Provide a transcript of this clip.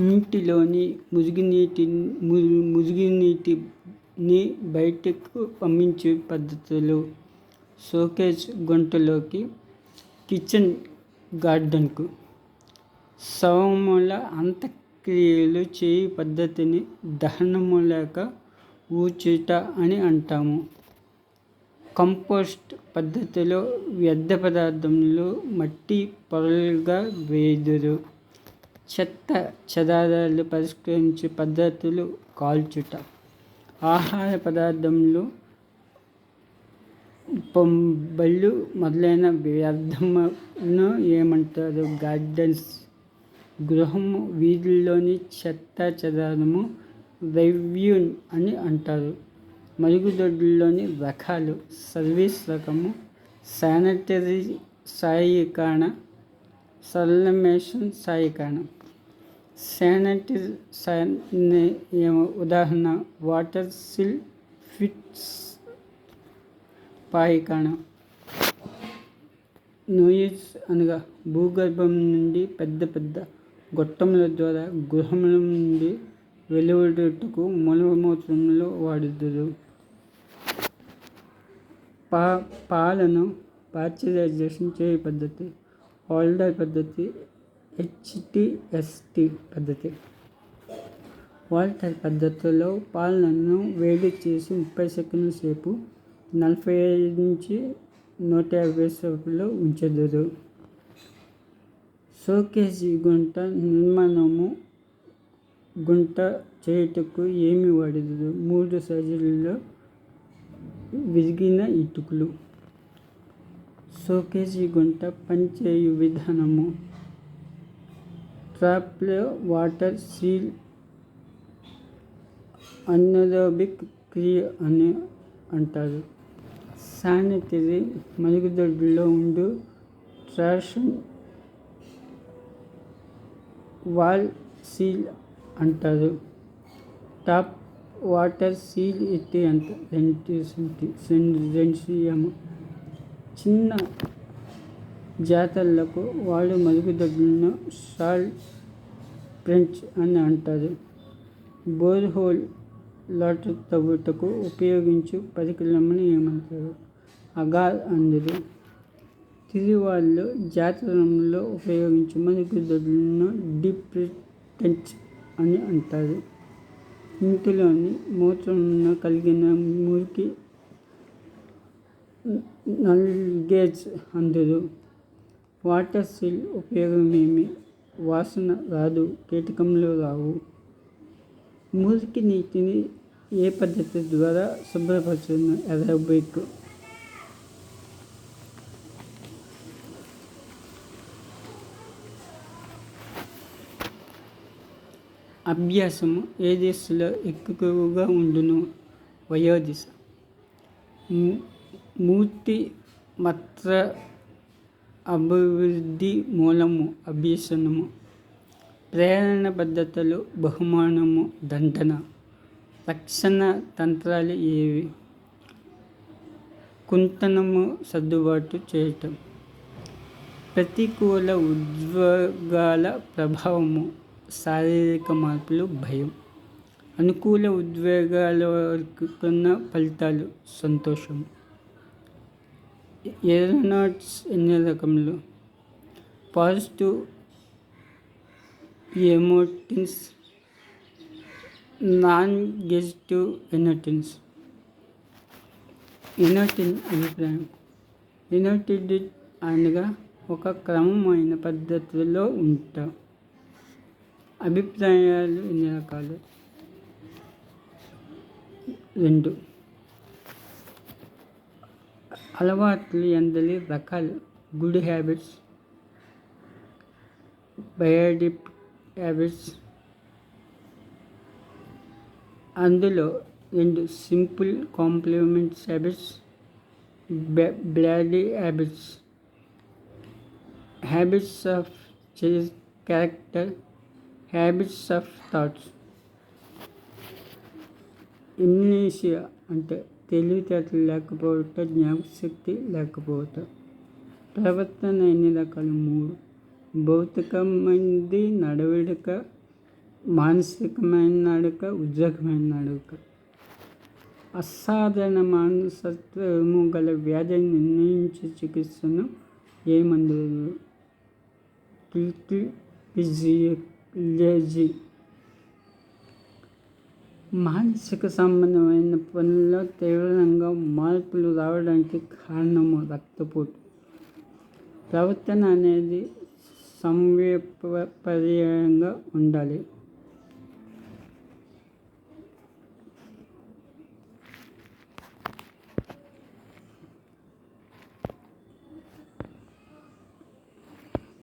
ఇంటిలోని మురుగునీటిని బయటకు పంపించే పద్ధతులు. Showcase గుంటలోకి, kitchen గార్డెన్కు. శవముల అంత్యక్రియలు చేయు పద్ధతిని దహనము లేక ఊడ్చుట అని అంటాము. కంపోస్ట్ పద్ధతిలో వ్యర్థ పదార్థములు మట్టి పొరలుగా వేయుదురు. చెత్త చెదారాలు పరిష్కరించే పద్ధతులు కాల్చుట. ఆహార పదార్థములు, బళ్ళు మొదలైన వ్యర్థమును ఏమంటారు? గార్డెన్స్. గృహము, వీధుల్లోని చెత్త చెదారము రెవెన్యూ అని అంటారు. మరుగుదొడ్లలోని రకాలు. సర్వీస్ రకము, శానిటరీ సాయకాణ, సబ్లిమేషన్ సాయకాణ. శానిటరీ ఉదాహరణ వాటర్ సిల్ ఫిట్స్ పాయకాణ. నోయిస్ అనగా భూగర్భం నుండి పెద్ద పెద్ద గొట్టముల ద్వారా గృహముల నుండి వెలువడుటకు మూలమూత్రములు వాడుదురు. పాలను పాశ్చరైజేషన్ చేయు పద్ధతి. హోల్డర్ పద్ధతి, HTST పద్ధతి. హోల్డర్ పద్ధతిలో పాలను వేడి చేసి 30 సెకన్ల సేపు 45-150 సేపులో ఉంచెదరు. షోకేజ్ గుంట నిర్మాణము. గుంట చేయుటకు ఏమి వాడెదరు? 3 సైజులలో విరిగిన ఇటుకలు. షోకేజ్ గుంట పనిచేయు విధానము. ట్రాప్లో వాటర్ సీల్ అనరోబిక్ క్రియ అని అంటారు. శానిటరీ మరుగుదొడ్లలో ఉండు ట్రాక్షన్ వాల్ సీల్ అంటారు. టాప్ వాటర్ సీల్ ఎత్తి అంత 2 cm. చిన్న జాతరలకు వాడు మరుగుదొడ్లను సాల్ట్ ప్రెంచ్ అని అంటారు. బోర్హోల్ లోటు తవ్వుటకు ఉపయోగించు పరికరమును ఏమంటారు? అగార్ అందురు. తిరువాళ్ళు జాతరములో ఉపయోగించు మరుగుదొడ్లను డీప్ ట్రెంచ్ అని అంటారు. ఇంటిలోని మూత్రమున కలిగిన మురికి నల్గేజ్ అందురు. వాటర్ సీల్ ఉపయోగమేమి? వాసన రాదు, కీటకములు రావు. మురికి నీటిని ఏ పద్ధతి ద్వారా శుభ్రపరచును? ఎరోబిక్. అభ్యాసము ఏ దిశలో ఎక్కువగా ఉండును? వయోదిశ. మూర్తిమత్ర అభివృద్ధి మూలము అభ్యసనము. ప్రేరణ పద్ధతులు. బహుమానము, దండన. రక్షణ తంత్రాలు ఏవి? కుంతనము, సర్దుబాటు చేయటం. ప్రతికూల ఉద్వేగాల ప్రభావము. శారీరక మార్పులు, భయం. అనుకూల ఉద్వేగాల వరకున్న ఫలితాలు. సంతోషము. ఎరోనోట్స్ ఎన్ని రకములు? Positive ఎమోటివ్స్, non-negative ఎమోటివ్స్. ఎనోటిన్ అభిప్రాయం. ఎనోటెడ్ అనగా ఒక క్రమమైన పద్ధతిలో ఉంటా. అభిప్రాయాలు ఎన్ని రకాలు? 2. అలవాట్లు ఎందలి రకాలు? Good habits, bad habits. అందులో 2 simple complements habits, bad habits. Habits of character, habits of thoughts. ఇమ్నీషియా అంటే తెలివితేటలు లేకపోవటం, జ్ఞాపకశక్తి లేకపోవటం. ప్రవర్తన ఎన్ని రకాలు? 3. భౌతికమైనది, నడవడిక, మానసికమైన నడక, ఉద్యోగమైన నడక. అసాధారణ మనస్తత్వము గల వ్యాధిని నిర్ణయించే చికిత్సను ఏ మందులు? ట్రాంక్విలైజర్స్. మానసిక సంబంధమైన పనుల్లో తీవ్రంగా మార్పులు రావడానికి కారణము రక్తపోటు. ప్రవర్తన అనేది సంవేదపర్యంగా ఉండాలి.